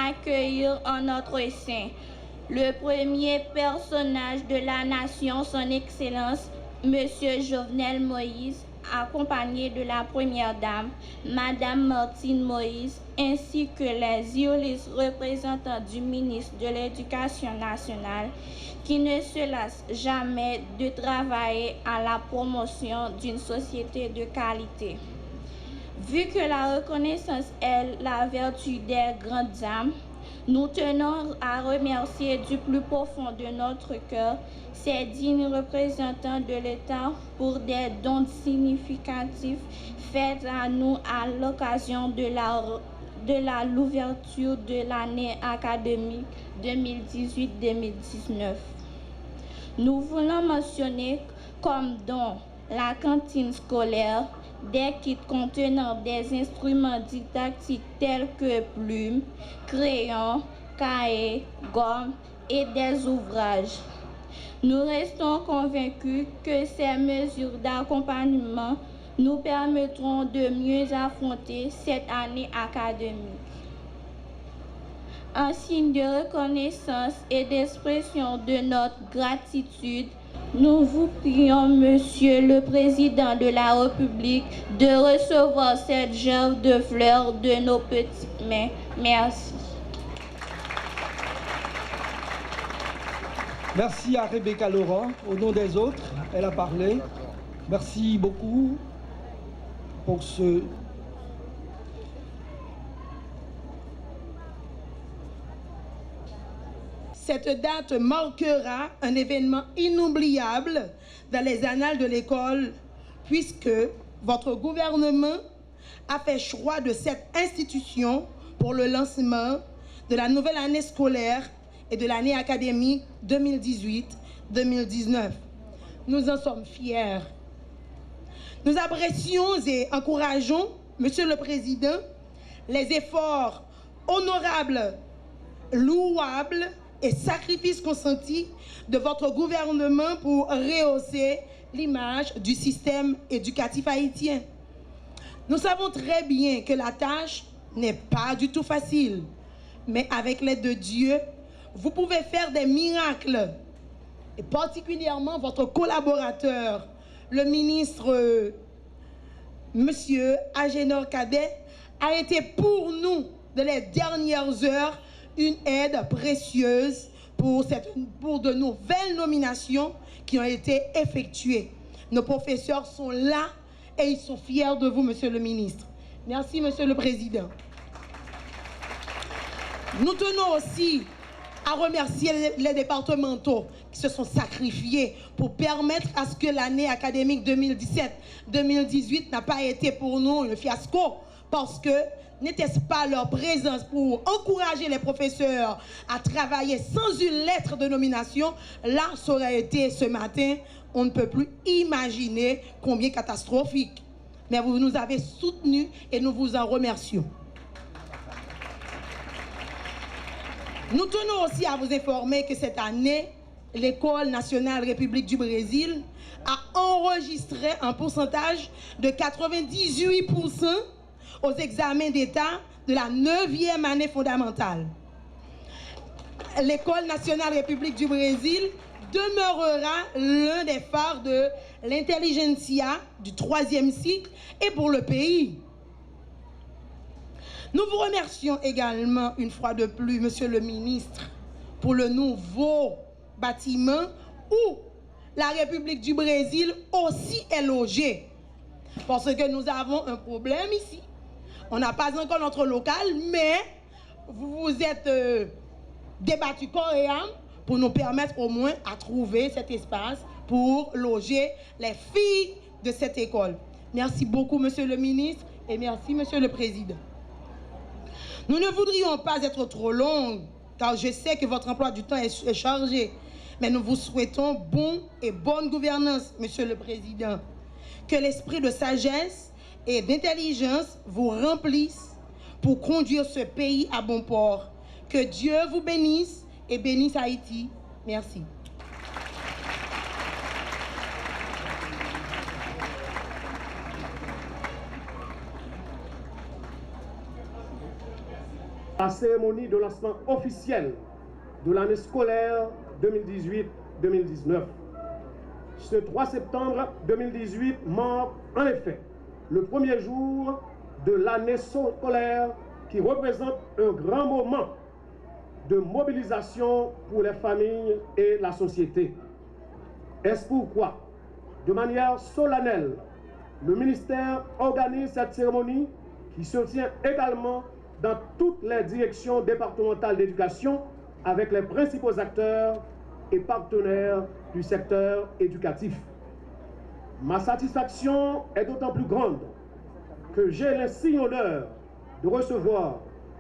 accueillir en notre sein le premier personnage de la nation, son Excellence, Monsieur Jovenel Moïse, accompagné de la Première Dame, Madame Martine Moïse, ainsi que les illustres représentants du ministre de l'Éducation nationale, qui ne se lassent jamais de travailler à la promotion d'une société de qualité. Vu que la reconnaissance est la vertu des grandes âmes, nous tenons à remercier du plus profond de notre cœur ces dignes représentants de l'État pour des dons significatifs faits à nous à l'occasion de l'ouverture de l'année académique 2018-2019. Nous voulons mentionner comme don la cantine scolaire, des kits contenant des instruments didactiques tels que plumes, crayons, cahiers, gommes et des ouvrages. Nous restons convaincus que ces mesures d'accompagnement nous permettront de mieux affronter cette année académique. En signe de reconnaissance et d'expression de notre gratitude, nous vous prions, Monsieur le Président de la République, de recevoir cette gerbe de fleurs de nos petites mains. Merci. Merci à Rebecca Laurent. Au nom des autres, elle a parlé. Merci beaucoup pour ce... Cette date marquera un événement inoubliable dans les annales de l'école, puisque votre gouvernement a fait choix de cette institution pour le lancement de la nouvelle année scolaire et de l'année académique 2018-2019. Nous en sommes fiers. Nous apprécions et encourageons, Monsieur le Président, les efforts honorables, louables et sacrifices consentis de votre gouvernement pour rehausser l'image du système éducatif haïtien. Nous savons très bien que la tâche n'est pas du tout facile, mais avec l'aide de Dieu, vous pouvez faire des miracles. Et particulièrement votre collaborateur, le ministre Monsieur Agénor Cadet, a été pour nous, de les dernières heures, une aide précieuse pour de nouvelles nominations qui ont été effectuées. Nos professeurs sont là et ils sont fiers de vous, Monsieur le ministre. Merci, Monsieur le Président. Nous tenons aussi à remercier les départementaux qui se sont sacrifiés pour permettre à ce que l'année académique 2017-2018 n'a pas été pour nous un fiasco, parce que n'était-ce pas leur présence pour encourager les professeurs à travailler sans une lettre de nomination, là, ça aurait été ce matin, on ne peut plus imaginer combien catastrophique. Mais vous nous avez soutenus et nous vous en remercions. Nous tenons aussi à vous informer que cette année, l'École nationale République du Brésil a enregistré un pourcentage de 98% aux examens d'État de la 9e année fondamentale. L'École nationale République du Brésil demeurera l'un des phares de l'intelligentsia du 3e cycle et pour le pays. Nous vous remercions également une fois de plus, Monsieur le ministre, pour le nouveau bâtiment où la République du Brésil aussi est logée. Parce que nous avons un problème ici. On n'a pas encore notre local, mais vous vous êtes débattu corps et âme pour nous permettre au moins à trouver cet espace pour loger les filles de cette école. Merci beaucoup, Monsieur le ministre, et merci, Monsieur le Président. Nous ne voudrions pas être trop longs, car je sais que votre emploi du temps est chargé, mais nous vous souhaitons bonne gouvernance, Monsieur le Président. Que l'esprit de sagesse et d'intelligence vous remplisse pour conduire ce pays à bon port. Que Dieu vous bénisse et bénisse Haïti. Merci. La cérémonie de lancement officiel de l'année scolaire 2018-2019. Ce 3 septembre 2018 marque en effet le premier jour de l'année scolaire qui représente un grand moment de mobilisation pour les familles et la société. Est-ce pourquoi, de manière solennelle, le ministère organise cette cérémonie qui se tient également dans toutes les directions départementales d'éducation avec les principaux acteurs et partenaires du secteur éducatif. Ma satisfaction est d'autant plus grande que j'ai l'insigne honneur de recevoir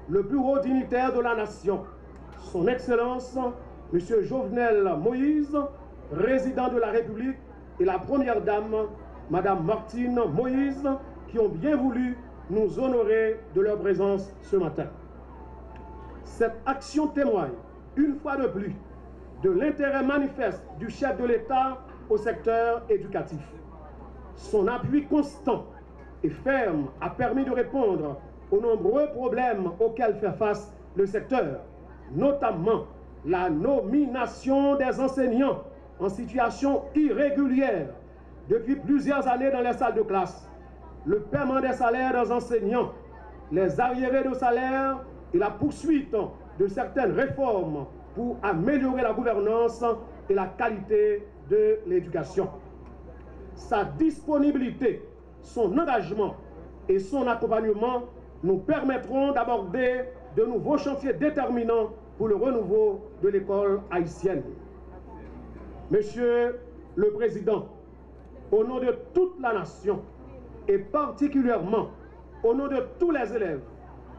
le plus haut dignitaire de la nation, son Excellence, M. Jovenel Moïse, président de la République, et la Première Dame, Mme Martine Moïse, qui ont bien voulu nous honorer de leur présence ce matin. Cette action témoigne, une fois de plus, de l'intérêt manifeste du chef de l'État au secteur éducatif. Son appui constant et ferme a permis de répondre aux nombreux problèmes auxquels fait face le secteur, notamment la nomination des enseignants en situation irrégulière depuis plusieurs années dans les salles de classe, le paiement des salaires des enseignants, les arriérés de salaire et la poursuite de certaines réformes pour améliorer la gouvernance et la qualité de l'éducation. Sa disponibilité, son engagement et son accompagnement nous permettront d'aborder de nouveaux chantiers déterminants pour le renouveau de l'école haïtienne. Monsieur le Président, au nom de toute la nation, et particulièrement au nom de tous les élèves,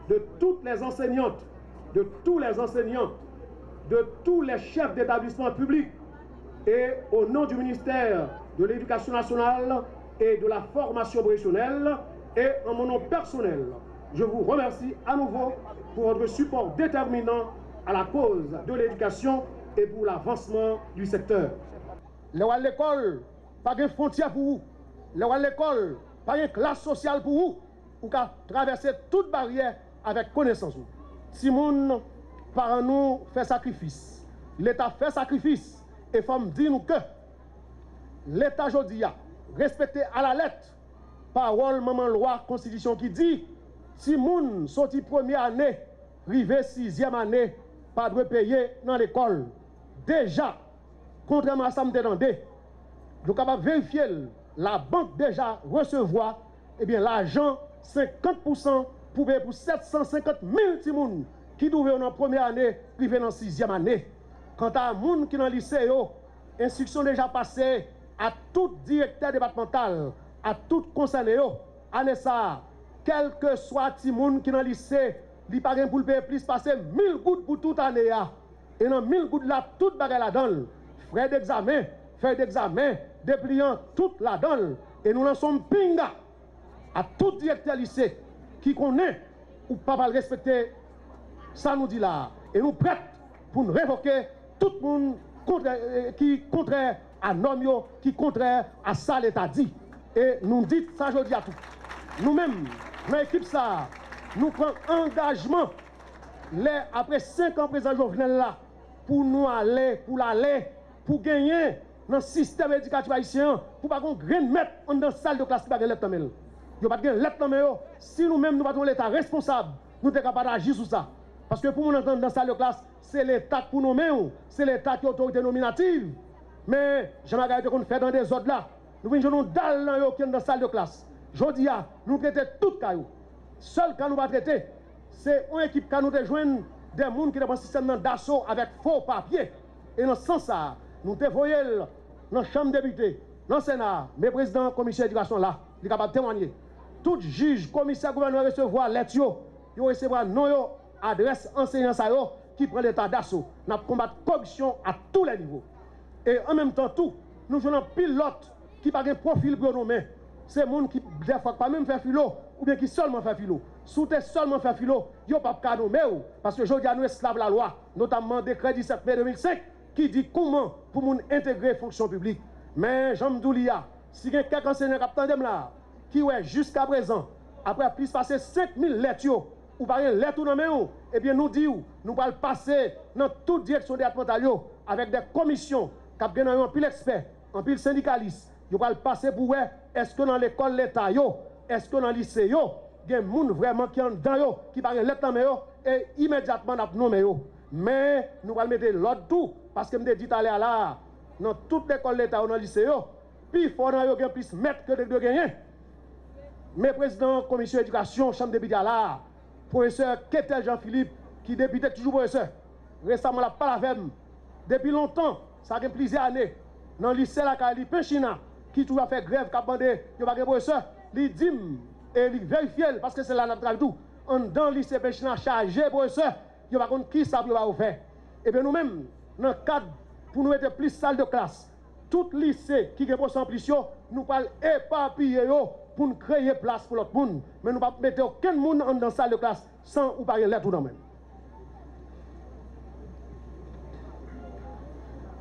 de toutes les enseignantes, de tous les enseignants, de tous les chefs d'établissement public, et au nom du ministère de l'Éducation nationale et de la formation professionnelle, et en mon nom personnel, je vous remercie à nouveau pour votre support déterminant à la cause de l'éducation et pour l'avancement du secteur. L'école, pas de frontières pour vous. L'école, pas de classe sociale pour vous. Ou qu'à traverser toute barrière avec connaissance. Si mon parents nous fait sacrifice, l'État fait sacrifice, et faut me dire nous que l'État aujourd'hui a respecté à la lettre parole maman loi constitution qui dit si moun sorti première année, rivé sixième année, pas de payer dans l'école. Déjà, contrairement à ça, je demandé, nous sommes capables de vérifier la banque déjà recevoir l'argent 50% pour 750 000 personnes qui doivent en première année, privé dans sixième année. Quant à moun qui dans le lycée, instruction déjà passée à tout directeur départemental, à tout concerné, année ça, quel que soit ti moun qui dans le lycée, il pas pour le payer plus passer 1000 gouttes pour toute année. Et dans 1000 gouttes là, toute bagarre là-dedans. Frais d'examen, dépliant toute là-dedans. Et nous lançons pinga à tout directeur lycée qui connaît ou pas le respecter, ça nous dit là. Et nous prêts pour nous révoquer tout le monde qui contraire à normes, qui contraire à ça l'État dit. Et nous disons ça aujourd'hui à tout. Nous-mêmes, dans l'équipe ça, nous prenons engagement après 5 ans président Jovenel là pour nous aller, pour gagner dans le système éducatif haïtien, pour pas qu'on graine mettre dans la salle de classe qui pas de lettre dans le. Il pas de lettre dans le. Si nous-mêmes nous pas l'État responsable, nous sommes capables d'agir sur ça. Parce que pour nous entendre dans la salle de classe, c'est l'État pour nous mêmes, c'est l'État qui est autorité nominative. Mais j'aimerais qu'on fait dans des ordres là. Nous venons dans la salle de classe. Je dis, nous traitons tout caillou. Seul cas nous va traiter, c'est une équipe qui nous rejoint des gens qui sont dans le système d'assaut avec faux papiers. Et dans ce sens, nous te voyons dans la Chambre des députés, dans le Sénat, mes présidents de la commission d'éducation là, ils sont capables de témoigner. Tout juge, commissaire, gouverneur recevoir lettre, ils recevoir nom, adresse, enseignant qui prend l'état d'assaut. Nous combattons la corruption à tous les niveaux. Et en même temps, nous jouons un pilote qui n'a pas de profil pour nous mettre. C'est des gens qui des fois pas même faire philo ou bien qui seulement fait philo. Si tu seulement fait philo, il n'y a pas de nommer parce que aujourd'hui nous esclaves la loi, notamment décret 17 mai 2005 qui dit comment pour nous intégrer fonction publique. Mais Jean Mdoulia, si il y a quelques enseignants qui là qui ouais jusqu'à présent après plus passer 5000 lettres ou pas une lettre dans main, eh bien nous disons, nous allons passer dans toute direction départementale avec des commissions qui ont un pile expert, un pile syndicaliste. Nous allons passer pour voir est-ce que dans l'école l'État, est-ce que dans le lycée, il y a des gens vraiment qui sont dedans, qui parlent lettre dans main et immédiatement nous nommé. Mais nous allons mettre l'autre tout, parce que je me dit à là, dans toute l'école l'État ou dans le lycée, puis il faut qu'il puisse mettre que de gagner. Mais président commission éducation, chambre de députés là, professeur Ketel Jean-Philippe, qui député toujours professeur, récemment la pas la depuis longtemps, ça fait plusieurs années, dans le lycée la Cali Penchina, qui toujours a fait grève, qui a demandé, il n'y a pas de professeur, il dit et il vérifie, parce que c'est là notre tout, dans le lycée Penchina chargé professeur, il n'y a pas de qui ça va faire. Et bien nous-mêmes, dans le cadre, pour nous mettre plus salle de classe, tout lycée qui est pour plus, nous parlons éparpiller pour nous créer place pour l'autre monde. Mais nous ne pouvons pas mettre aucun monde dans la salle de classe sans ou pas lettre dans même.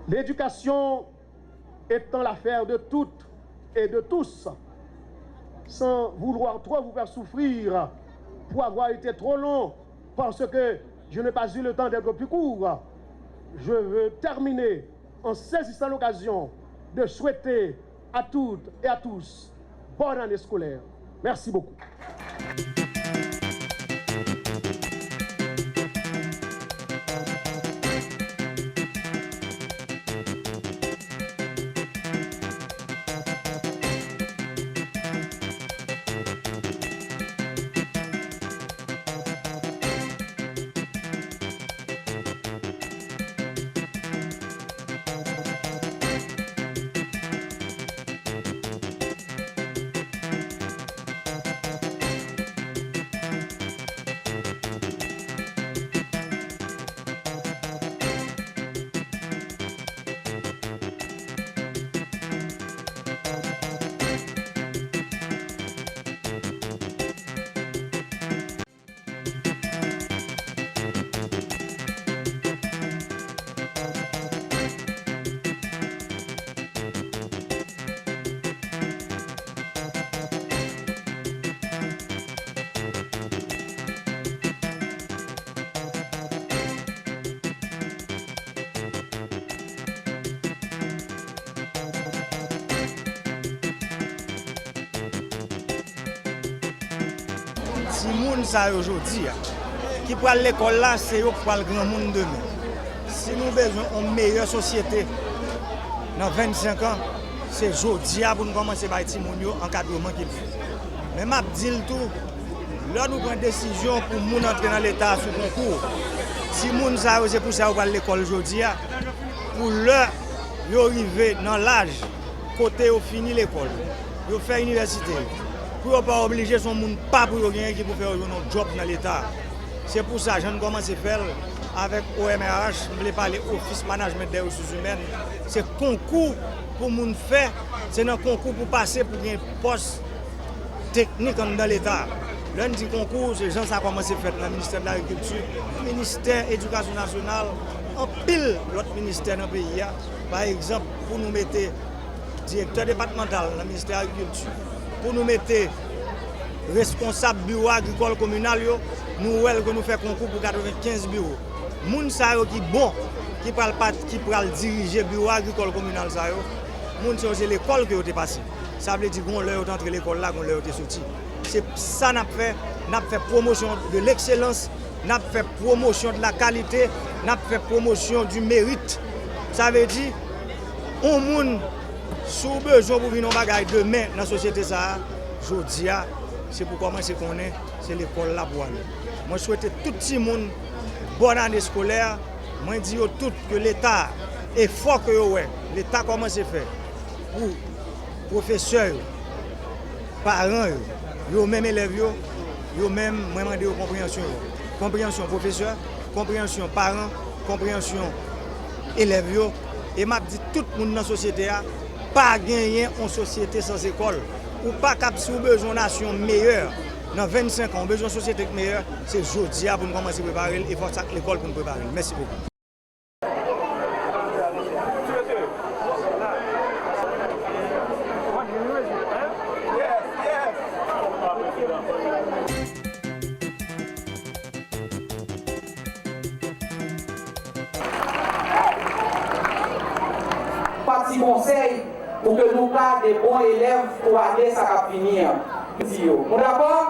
L'éducation étant l'affaire de toutes et de tous, sans vouloir trop vous faire souffrir pour avoir été trop long, parce que je n'ai pas eu le temps d'être plus court, je veux terminer en saisissant l'occasion de souhaiter à toutes et à tous bonne année scolaire. Merci beaucoup. Si moun sa aujourd'hui, qui prend l'école là, c'est eux qui prend le grand monde demain. Si nous avons besoin d'une meilleure société dans 25 ans, c'est aujourd'hui pour nous commencer par les encadrement qu'il faut. Mais je dis tout, là nous prenons une décision pour nous entrer dans l'État sous concours. Si moun sa c'est pour ça qu'on va l'école aujourd'hui, pour l'heure, ils arrivent dans l'âge, côté où fini l'école, ils font l'université. Pour ne pas obliger son monde pas pour gagner qui pour faire un job dans l'État. C'est pour ça que je commence à faire avec OMRH, je voulais parler Office Management des Ressources Humaines. C'est concours pour moun faire, c'est un concours pour passer pour un poste technique dans l'État. L'un dit concours, c'est gens ça commencé à faire dans le ministère de l'Agriculture, le ministère de l'Éducation nationale, en pile l'autre ministère dans le pays. Par exemple, pour nous mettre directeur départemental dans le ministère de l'Agriculture, pour nous mettre responsable bureau agricole communal, nous faisons concours pour 95 bureaux. Moun sa yo qui bon, qui pral diriger bureau agricole communal sa yo, moun c'est l'école que vous passé. Ça veut dire qu'on leur entrer l'école là, qu'on leur est sorti. C'est ça n'a fait promotion de l'excellence, n'a fait promotion de la qualité, n'a fait promotion du mérite. Ça veut dire on moun sous besoin pour venir en bagaille demain dans la société ça, jodi a, c'est pour commencer qu'on est, c'est l'école là pour aller. Moi je souhaite tout le monde bonne année scolaire. Moi dis tout que l'État est fort que l'État commence à faire pour professeurs, parents, yo même élèves yo même moi demander compréhension. Compréhension professeur, compréhension parents, compréhension élèves yo et m'a dit tout le monde dans la société a pas gagner en société sans école ou pas cap si besoin de nation meilleure dans 25 ans besoin de société meilleure c'est aujourd'hui pour nous commencer à préparer et faut ça l'école pour nous préparer. Merci beaucoup. petit conseil pour que nous pas des bons élèves pour aller ça va finir. D'accord?